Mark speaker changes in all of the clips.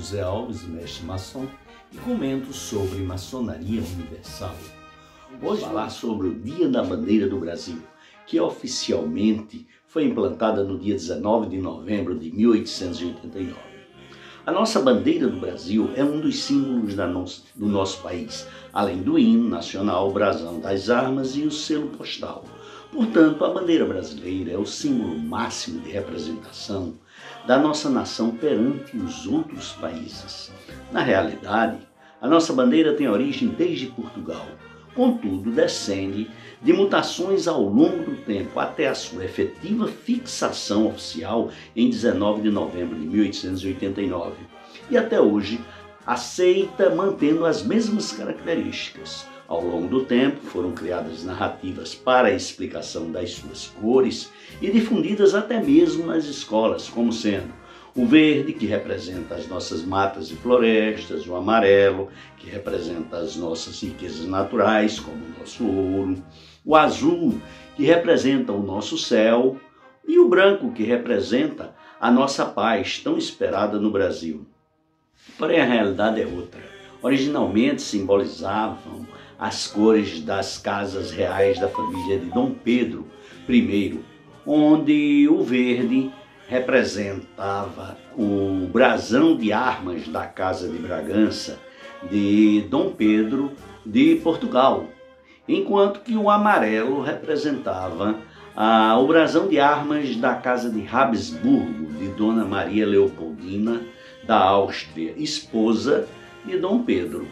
Speaker 1: José Alves, mestre maçom, e comento sobre maçonaria universal. Hoje vou falar sobre o Dia da Bandeira do Brasil, que oficialmente foi implantada no dia 19 de novembro de 1889. A nossa bandeira do Brasil é um dos símbolos do nosso país, além do hino nacional, o brasão das armas e o selo postal. Portanto, a bandeira brasileira é o símbolo máximo de representação da nossa nação perante os outros países. Na realidade, a nossa bandeira tem origem desde Portugal, contudo descende de mutações ao longo do tempo até a sua efetiva fixação oficial em 19 de novembro de 1889 e até hoje aceita mantendo as mesmas características. Ao longo do tempo foram criadas narrativas para a explicação das suas cores e difundidas até mesmo nas escolas, como sendo o verde, que representa as nossas matas e florestas, o amarelo, que representa as nossas riquezas naturais, como o nosso ouro, o azul, que representa o nosso céu, e o branco, que representa a nossa paz, tão esperada no Brasil. Porém, a realidade é outra. Originalmente simbolizavam as cores das casas reais da família de Dom Pedro I, onde o verde representava o brasão de armas da Casa de Bragança de Dom Pedro de Portugal, enquanto que o amarelo representava o brasão de armas da Casa de Habsburgo de Dona Maria Leopoldina da Áustria, esposa de Dom Pedro.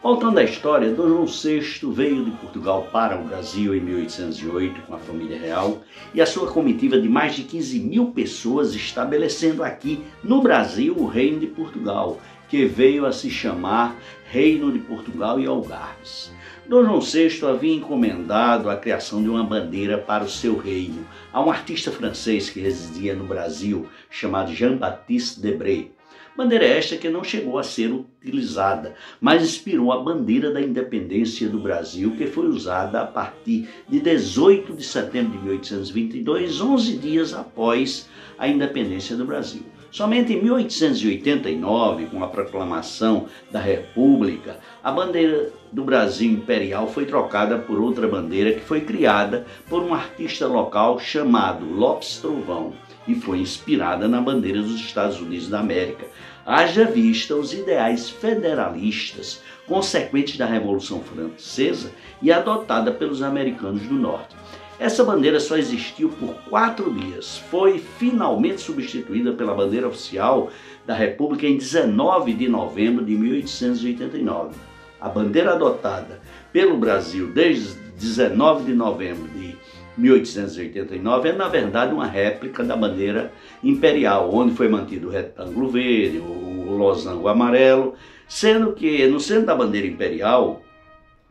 Speaker 1: Voltando à história, Dom João VI veio de Portugal para o Brasil em 1808 com a família real e a sua comitiva de mais de 15 mil pessoas, estabelecendo aqui no Brasil o Reino de Portugal, que veio a se chamar Reino de Portugal e Algarves. Dom João VI havia encomendado a criação de uma bandeira para o seu reino a um artista francês que residia no Brasil, chamado Jean-Baptiste Debré. Bandeira esta que não chegou a ser utilizada, mas inspirou a bandeira da independência do Brasil, que foi usada a partir de 18 de setembro de 1822, 11 dias após a independência do Brasil. Somente em 1889, com a proclamação da República, a bandeira do Brasil imperial foi trocada por outra bandeira que foi criada por um artista local chamado Lopes Trovão e foi inspirada na bandeira dos Estados Unidos da América. Haja vista os ideais federalistas consequentes da Revolução Francesa e adotada pelos americanos do Norte. Essa bandeira só existiu por 4 dias. Foi finalmente substituída pela bandeira oficial da República em 19 de novembro de 1889. A bandeira adotada pelo Brasil desde 19 de novembro de 1889 é, na verdade, uma réplica da bandeira imperial, onde foi mantido o retângulo verde, o losango amarelo, sendo que no centro da bandeira imperial,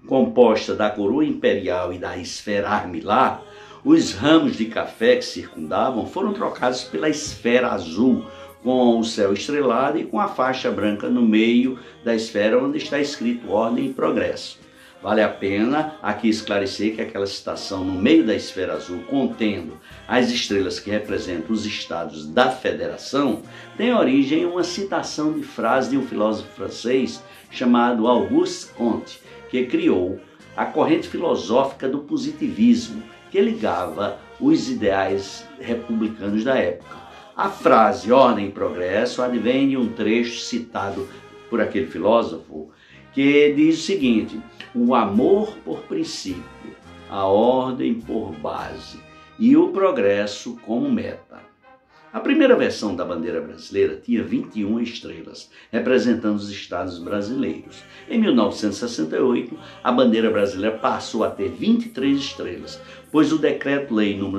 Speaker 1: composta da coroa imperial e da esfera armilar, os ramos de café que circundavam foram trocados pela esfera azul, com o céu estrelado e com a faixa branca no meio da esfera onde está escrito Ordem e Progresso. Vale a pena aqui esclarecer que aquela citação no meio da esfera azul, contendo as estrelas que representam os estados da federação, tem origem em uma citação de frase de um filósofo francês chamado Auguste Comte, que criou a corrente filosófica do positivismo, que ligava os ideais republicanos da época. A frase Ordem e Progresso advém de um trecho citado por aquele filósofo, que diz o seguinte: o amor por princípio, a ordem por base e o progresso como meta. A primeira versão da bandeira brasileira tinha 21 estrelas, representando os estados brasileiros. Em 1968, a bandeira brasileira passou a ter 23 estrelas, pois o Decreto-Lei nº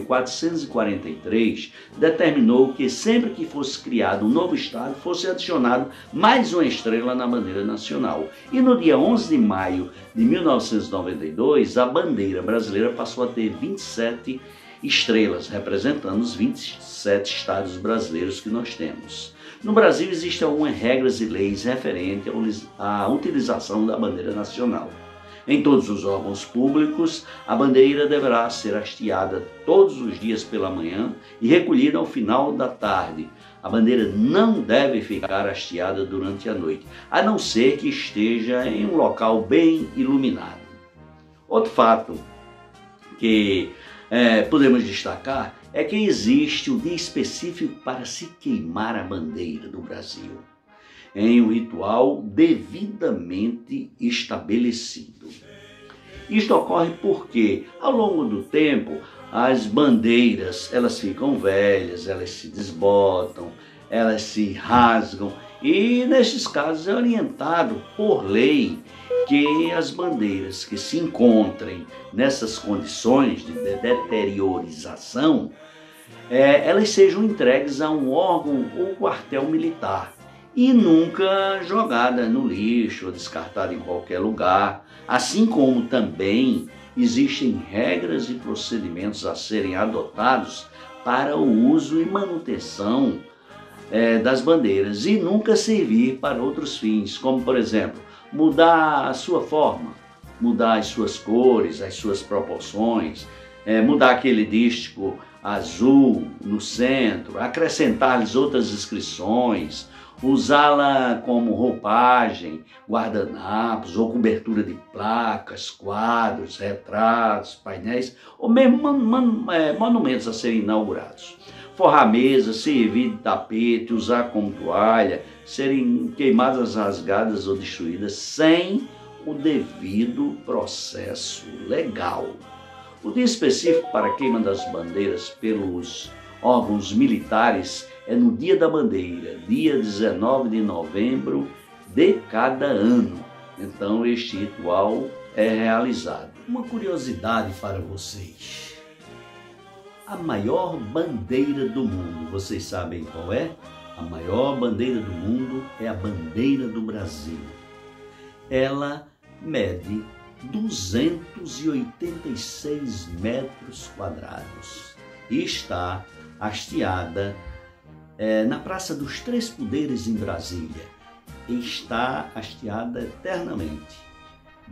Speaker 1: 5.443 determinou que sempre que fosse criado um novo estado, fosse adicionado mais uma estrela na bandeira nacional. E no dia 11 de maio de 1992, a bandeira brasileira passou a ter 27 estrelas, representando os 27 estados brasileiros que nós temos. No Brasil existem algumas regras e leis referentes à utilização da bandeira nacional. Em todos os órgãos públicos, a bandeira deverá ser hasteada todos os dias pela manhã e recolhida ao final da tarde. A bandeira não deve ficar hasteada durante a noite, a não ser que esteja em um local bem iluminado. Outro fato que podemos destacar é que existe um dia específico para se queimar a bandeira do Brasil, em um ritual devidamente estabelecido. Isto ocorre porque, ao longo do tempo, as bandeiras elas ficam velhas, elas se desbotam, elas se rasgam e, nestes casos, é orientado por lei que as bandeiras que se encontrem nessas condições de deteriorização, elas sejam entregues a um órgão ou quartel militar e nunca jogada no lixo ou descartada em qualquer lugar, assim como também existem regras e procedimentos a serem adotados para o uso e manutenção das bandeiras e nunca servir para outros fins, como por exemplo, mudar a sua forma, mudar as suas cores, as suas proporções, mudar aquele dístico azul no centro, acrescentar-lhes outras inscrições, usá-la como roupagem, guardanapos ou cobertura de placas, quadros, retratos, painéis ou mesmo monumentos a serem inaugurados. Forrar mesa, servir de tapete, usar como toalha, serem queimadas, rasgadas ou destruídas sem o devido processo legal. O dia específico para a queima das bandeiras pelos órgãos militares é no Dia da Bandeira, dia 19 de novembro de cada ano. Então este ritual é realizado. Uma curiosidade para vocês. A maior bandeira do mundo, vocês sabem qual é? A maior bandeira do mundo é a bandeira do Brasil. Ela mede 286 metros quadrados e está hasteada na Praça dos Três Poderes em Brasília. E está hasteada eternamente,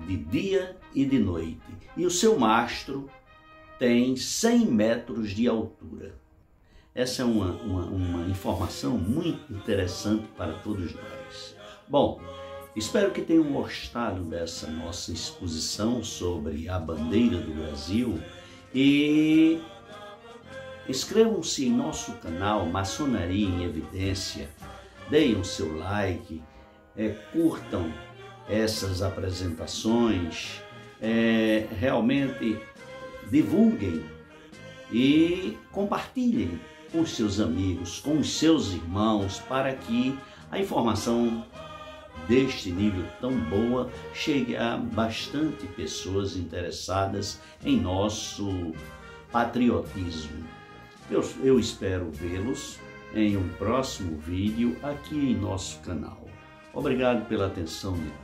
Speaker 1: de dia e de noite. E o seu mastro tem 100 metros de altura. Essa é uma informação muito interessante para todos nós. Bom, espero que tenham gostado dessa nossa exposição sobre a bandeira do Brasil e inscrevam-se em nosso canal Maçonaria em Evidência, deem o seu like, curtam essas apresentações, realmente divulguem e compartilhem com os seus amigos, com os seus irmãos, para que a informação deste nível tão boa chegue a bastante pessoas interessadas em nosso patriotismo. Eu espero vê-los em um próximo vídeo aqui em nosso canal. Obrigado pela atenção de todos.